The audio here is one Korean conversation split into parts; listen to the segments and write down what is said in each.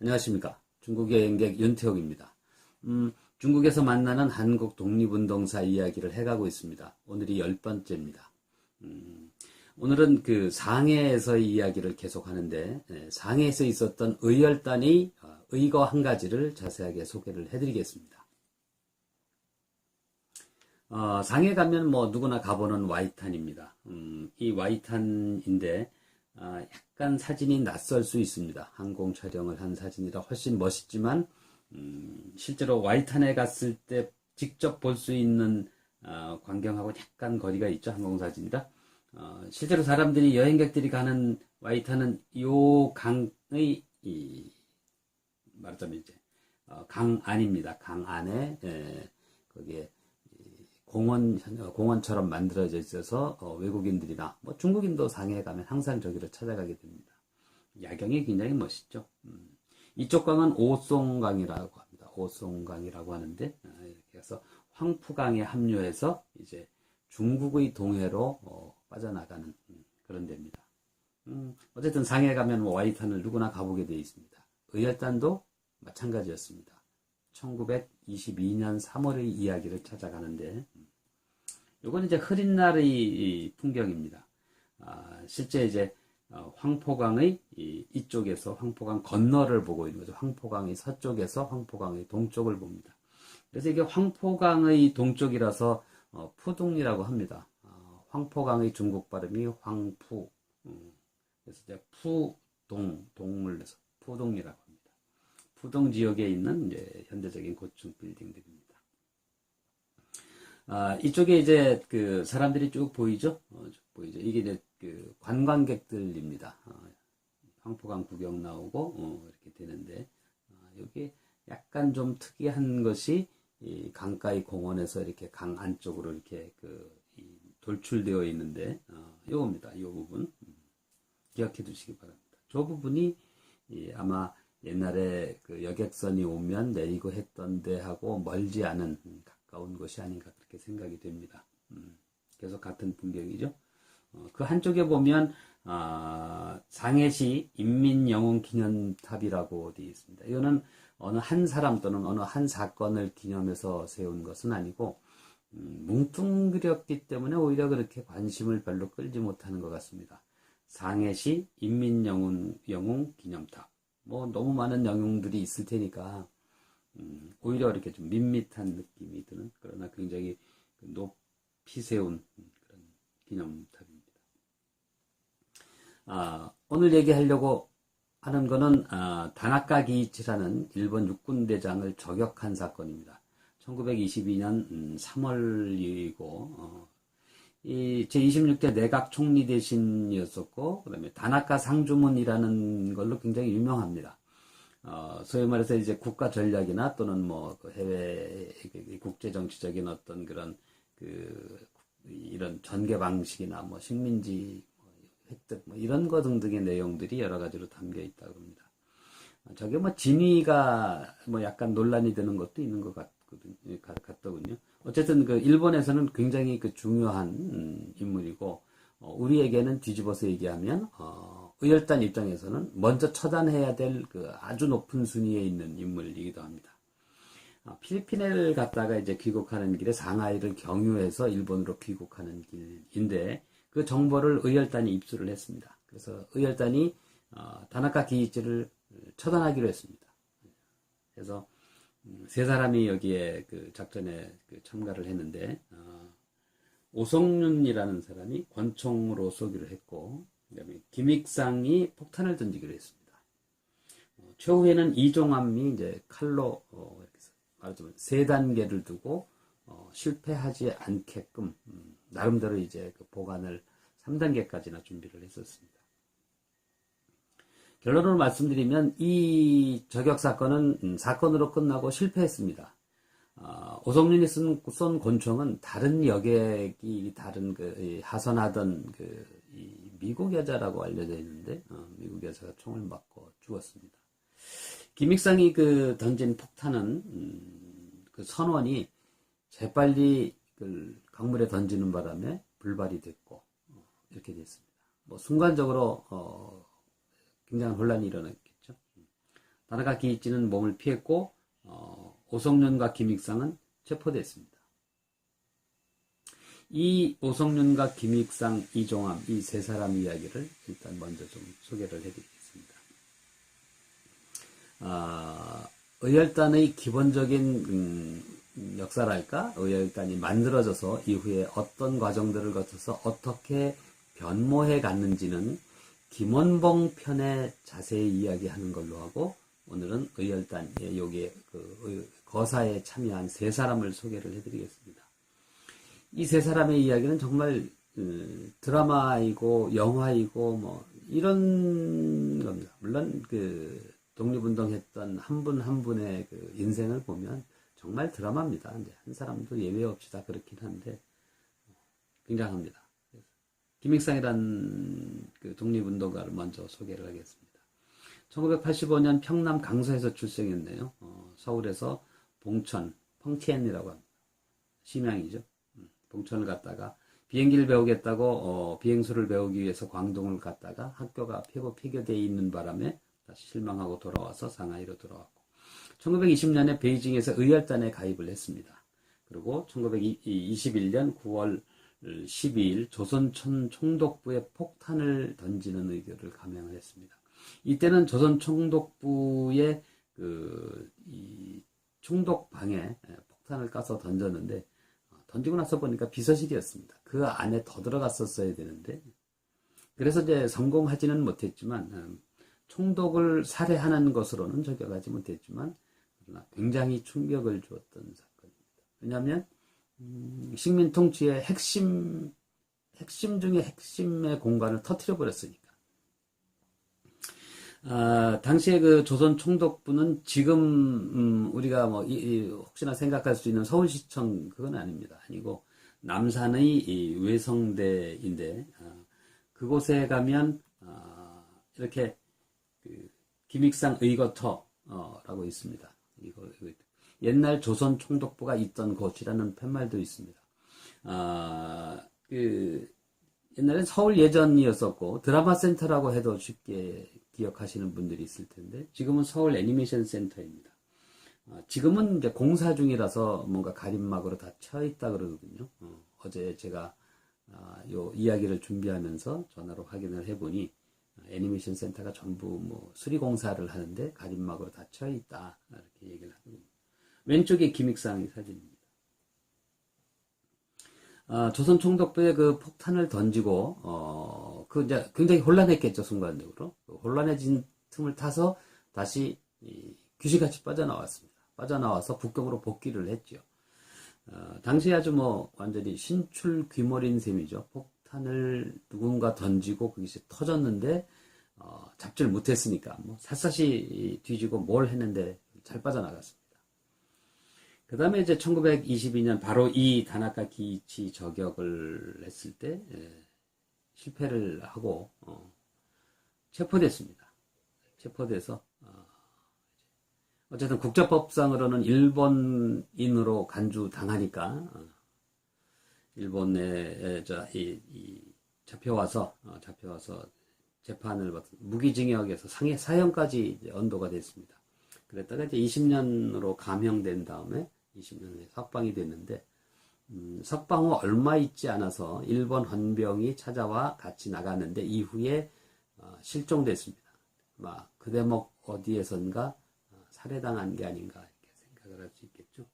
안녕하십니까. 중국 여행객 윤태옥입니다. 중국에서 만나는 한국 독립운동사 이야기를 해가고 있습니다. 오늘이 10번째입니다. 오늘은 그 상해에서의 이야기를 계속하는데, 상해에서 있었던 의열단의 의거 한 가지를 자세하게 소개를 해드리겠습니다. 상해 가면 뭐 누구나 가보는 와이탄입니다. 이 와이탄인데, 약간 사진이 낯설 수 있습니다. 항공 촬영을 한 사진이라 훨씬 멋있지만, 실제로 와이탄에 갔을 때 직접 볼 수 있는 광경하고 약간 거리가 있죠. 항공사진이라. 실제로 사람들이, 여행객들이 가는 와이탄은 요 강의, 말하자면 이제, 강 안입니다. 강 안에, 거기에, 공원처럼 만들어져 있어서 외국인들이나 뭐 중국인도 상해에 가면 항상 저기를 찾아가게 됩니다. 야경이 굉장히 멋있죠. 이쪽 강은 오송강이라고 합니다. 오송강이라고 하는데 이렇게 해서 황푸강에 합류해서 이제 중국의 동해로 빠져나가는 그런 데입니다. 어쨌든 상해에 가면 뭐 와이탄을 누구나 가보게 되어 있습니다. 의열단도 마찬가지였습니다. 1922년 3월의 이야기를 찾아가는데, 요건 이제 흐린 날의 풍경입니다. 실제 이제 황포강의 이쪽에서 황포강 건너를 보고 있는 거죠. 황포강의 서쪽에서 황포강의 동쪽을 봅니다. 그래서 이게 황포강의 동쪽이라서 푸둥이라고 합니다. 황포강의 중국 발음이 황푸. 그래서 이제 동을 내서 푸둥이라고 합니다. 푸동 지역에 있는 이제 현대적인 고층 빌딩들입니다. 이쪽에 이제 그 사람들이 쭉 보이죠? 쭉 보이죠? 이게 이제 그 관광객들입니다. 황포강 구경 나오고 이렇게 되는데, 여기 약간 좀 특이한 것이 이 강가의 공원에서 이렇게 강 안쪽으로 이렇게 돌출되어 있는데, 요겁니다. 요 부분 기억해 두시기 바랍니다. 저 부분이 아마 옛날에 그 여객선이 오면 내리고 했던 데하고 멀지 않은 가까운 곳이 아닌가 그렇게 생각이 됩니다. 계속 같은 풍경이죠. 그 한쪽에 보면 상해시 인민영웅기념탑이라고 되어 있습니다. 이거는 어느 한 사람 또는 어느 한 사건을 기념해서 세운 것은 아니고 뭉뚱그렸기 때문에 오히려 그렇게 관심을 별로 끌지 못하는 것 같습니다. 상해시 인민영웅기념탑. 뭐 너무 많은 영웅들이 있을 테니까 오히려 이렇게 좀 밋밋한 느낌이 드는, 그러나 굉장히 높이 세운 그런 기념탑입니다. 오늘 얘기하려고 하는 거는 다나카 기이치라는 일본 육군대장을 저격한 사건입니다. 1922년 3월이고 제26대 내각 총리 대신이었었고, 그 다음에 다나카 상주문이라는 걸로 굉장히 유명합니다. 소위 말해서 이제 국가 전략이나 또는 뭐 해외 국제 정치적인 어떤 그런 이런 전개 방식이나 뭐 식민지 획득 뭐 이런 거 등등의 내용들이 여러 가지로 담겨 있다고 합니다. 저게 뭐 진위가 뭐 약간 논란이 되는 것도 있는 것 같더군요. 어쨌든 그 일본에서는 굉장히 중요한 인물이고, 우리에게는 뒤집어서 얘기하면 의열단 입장에서는 먼저 처단해야 될 아주 높은 순위에 있는 인물이기도 합니다. 필리핀을 갔다가 이제 귀국하는 길에 상하이를 경유해서 일본으로 귀국하는 길인데, 그 정보를 의열단이 입수를 했습니다. 그래서 의열단이 다나카 기이치를 처단하기로 했습니다. 그래서 세 사람이 여기에 작전에 참가를 했는데, 오성윤이라는 사람이 권총으로 쏘기로 했고, 그다음에 김익상이 폭탄을 던지기로 했습니다. 최후에는 이종암이 이제 칼로 이렇게 말하자면 세 단계를 두고 실패하지 않게끔 나름대로 이제 보관을 3단계까지나 준비를 했었습니다. 결론을 말씀드리면 이 저격 사건은 사건으로 끝나고 실패했습니다. 오성윤이 쏜 권총은 다른 여객이 다른 하선하던 이 미국 여자라고 알려져 있는데, 미국 여자가 총을 맞고 죽었습니다. 김익상이 던진 폭탄은 그 선원이 재빨리 강물에 던지는 바람에 불발이 됐고 이렇게 됐습니다. 뭐 순간적으로 굉장한 혼란이 일어났겠죠. 다나카 기이치는 몸을 피했고 오성윤과 김익상은 체포됐습니다. 이 오성윤과 김익상, 이종암 이 세 사람 이야기를 일단 먼저 좀 소개를 해드리겠습니다. 의열단의 기본적인 역사랄까? 의열단이 만들어져서 이후에 어떤 과정들을 거쳐서 어떻게 변모해 갔는지는 김원봉 편에 자세히 이야기하는 걸로 하고, 오늘은 의열단에 여기에 거사에 참여한 세 사람을 소개를 해드리겠습니다. 이 세 사람의 이야기는 정말 드라마이고 영화이고 뭐 이런 겁니다. 물론 독립운동했던 한 분 한 분의 인생을 보면 정말 드라마입니다. 이제 한 사람도 예외 없이 다 그렇긴 한데 굉장합니다. 김익상이란 독립운동가를 먼저 소개를 하겠습니다. 1985년 평남 강서에서 출생했네요. 서울에서 봉천, 펑티엔이라고 합니다. 심양이죠. 봉천을 갔다가 비행기를 배우겠다고 비행수를 배우기 위해서 광동을 갔다가 학교가 폐교되어 있는 바람에 다시 실망하고 돌아와서 상하이로 돌아왔고, 1920년에 베이징에서 의열단에 가입을 했습니다. 그리고 1921년 9월 12일 조선촌 총독부에 폭탄을 던지는 의교를 감행을 했습니다. 이때는 조선 총독부의 이 총독방에 폭탄을 까서 던졌는데, 던지고 나서 보니까 비서실이었습니다. 그 안에 더 들어갔었어야 되는데, 그래서 이제 성공하지는 못했지만, 총독을 살해하는 것으로는 저격하지 못했지만, 그러나 굉장히 충격을 주었던 사건입니다. 왜냐하면, 식민 통치의 핵심 중에 핵심의 공간을 터뜨려 버렸으니까. 당시에 조선 총독부는 지금 우리가 혹시나 생각할 수 있는 서울시청 그건 아닙니다. 아니고 남산의 외성대인데, 그곳에 가면 이렇게 김익상 의거터라고 있습니다. 이거 옛날 조선 총독부가 있던 곳이라는 팻말도 있습니다. 옛날엔 서울 예전이었었고 드라마 센터라고 해도 쉽게 기억하시는 분들이 있을 텐데, 지금은 서울 애니메이션 센터입니다. 지금은 이제 공사 중이라서 뭔가 가림막으로 다 채워 있다 그러거든요. 어제 제가 요 이야기를 준비하면서 전화로 확인을 해보니 애니메이션 센터가 전부 수리 공사를 하는데 가림막으로 다 채워 있다 이렇게 얘기를 하거든요. 왼쪽에 김익상의 사진입니다. 조선 총독부에 폭탄을 던지고, 이제 굉장히 혼란했겠죠, 순간적으로. 혼란해진 틈을 타서 다시 귀신같이 빠져나왔습니다. 빠져나와서 북경으로 복귀를 했죠. 당시에 아주 완전히 신출귀몰인 셈이죠. 폭탄을 누군가 던지고 그것이 터졌는데, 잡지를 못했으니까, 샅샅이 뒤지고 뭘 했는데 잘 빠져나갔습니다. 그 다음에 이제 1922년 바로 이 다나카 기이치 저격을 했을 때 실패를 하고 체포됐습니다. 체포돼서 어쨌든 국제법상으로는 일본인으로 간주당하니까 일본에 잡혀와서 재판을 받은 무기징역에서 사형까지 언도가 됐습니다. 그랬다가 이제 20년으로 감형된 다음에 20년에 석방이 됐는데, 석방 후 얼마 있지 않아서 일본 헌병이 찾아와 같이 나갔는데 이후에 실종됐습니다. 그 대목 어디에선가 살해당한 게 아닌가 이렇게 생각을 할 수 있겠죠.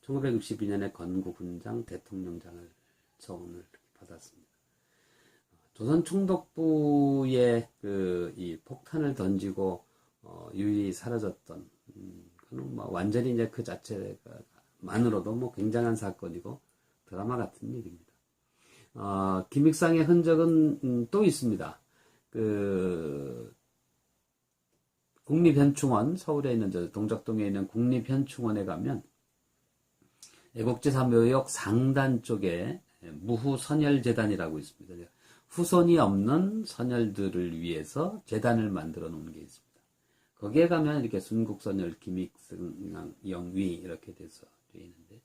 1962년에 건국훈장 대통령장을 서운을 받았습니다. 조선 총독부에 이 폭탄을 던지고 유일히 사라졌던, 그는 완전히 이제 그 자체만으로도 굉장한 사건이고 드라마 같은 일입니다. 김익상의 흔적은 또 있습니다. 국립현충원, 서울에 있는 동작동에 있는 국립현충원에 가면 애국지사 묘역 상단 쪽에 무후선열재단이라고 있습니다. 후손이 없는 선열들을 위해서 재단을 만들어 놓은 게 있습니다. 거기에 가면 이렇게 순국선열, 김익상, 영위 이렇게 돼서 되어 있는데,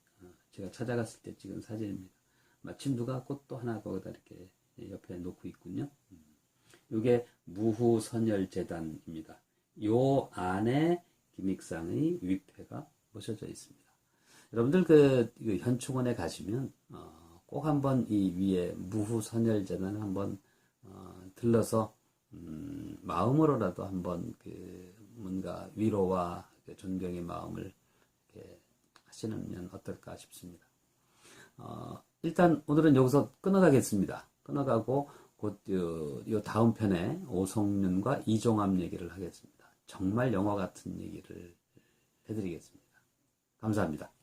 제가 찾아갔을 때 찍은 사진입니다. 마침 누가 꽃도 하나 거기다 이렇게 옆에 놓고 있군요. 이게 무후선열재단입니다. 요 안에 김익상의 위패가 모셔져 있습니다. 여러분들 그 현충원에 가시면 꼭 한번 이 위에 무후선열전을 한번 들러서 마음으로라도 한번 그 뭔가 위로와 존경의 마음을 이렇게 하시면 어떨까 싶습니다. 일단 오늘은 여기서 끊어가겠습니다. 끊어가고 곧 요 다음 편에 오성윤과 이종암 얘기를 하겠습니다. 정말 영화 같은 얘기를 해드리겠습니다. 감사합니다.